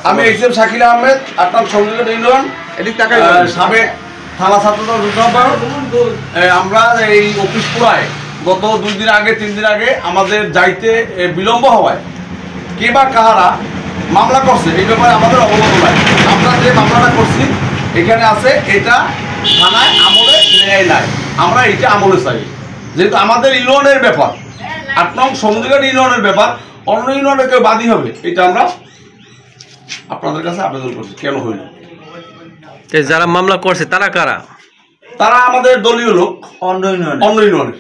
আমি এইচএম শাকিল আহমেদ, ৮ নং সংযোগ ইউনিয়ন সাবেক থানা ছাত্রদল যুদ্ধ। আমরা এই অফিস পুরায় গত 2 দিন আগে 3 দিন আগে আমাদের যাইতে বিলম্ব হওয়ায় কে বা কাহারা মামলা করছে এই ব্যাপারে আমাদের অবগত নাই। আমরা যে মামলাটা করছি এখানে আছে, এটা থানায় আমলে নেয় নাই। আমরা এটা আমলে চাই, যেহেতু আমাদের ইউনিয়নের ব্যাপার, ৮ নং সংযোগের ইউনিয়নের ব্যাপার, অন্য ইউনিয়নের কেউ বাদী হবে, এটা আমরা আপনাদের কাছে আবেদন করছি। কেন হইল? যারা মামলা করছে তারা কারা? তারা আমাদের দলীয় লোক, অন্য ইউনিয়নের।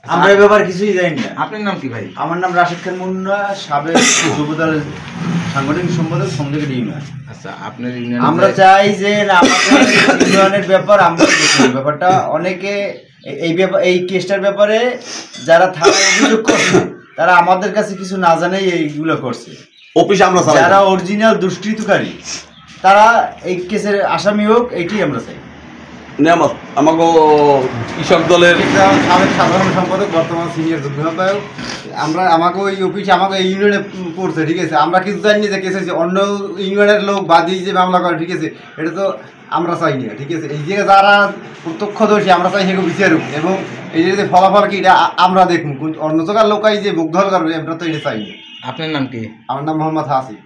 আমরা এই ব্যাপারে কিছুই জানি না। আপনার নাম কি ভাই? আমার নাম রাশেদ খান মুন্না, সাবেক যুবদলের সাংগঠনিক সম্পাদক সংযোগের ইউনিয়ন। আচ্ছা, আপনার ইউনিয়ন আমরা চাই যে আমাদের ইউনিয়নের ব্যাপার আমরা দেখি। ব্যাপারটা অনেকে এই কেসটার ব্যাপারে যারা থানায় অভিযোগ করছে তারা আমাদের কাছে কিছু না জানেই এইগুলো করছে। অফিস আমরা যারা অরিজিনাল দুষ্কৃতকারী তারা এই কেসের আসামি হোক, এইটাই আমরা চাই। নিয়ামত আমাকে কৃষক দলের সাবেক সাধারণ সম্পাদক, বর্তমান সিনিয়র যুগ্ম আহ্বায়ক। আমাকে ওই অফিসে আমাকে এই ইউনিয়নে পড়ছে, ঠিক আছে। আমরা কিছু জানি যে কেস হয়েছে, অন্য ইউনিয়নের লোক বাদী যে মামলা করে, ঠিক আছে, এটা তো আমরা চাই না, ঠিক আছে। এই যে যারা প্রত্যক্ষদর্শী আমরা চাই সেগুলো বিচারুক, এবং এই যে ফলাফল কি এটা আমরা দেখুন। অন্য জায়গার লোকাই যে মুগ্ধল করবে আমরা তো এটা চাই না। আপনার নাম কি? আমার নাম মোহাম্মদ হাসি।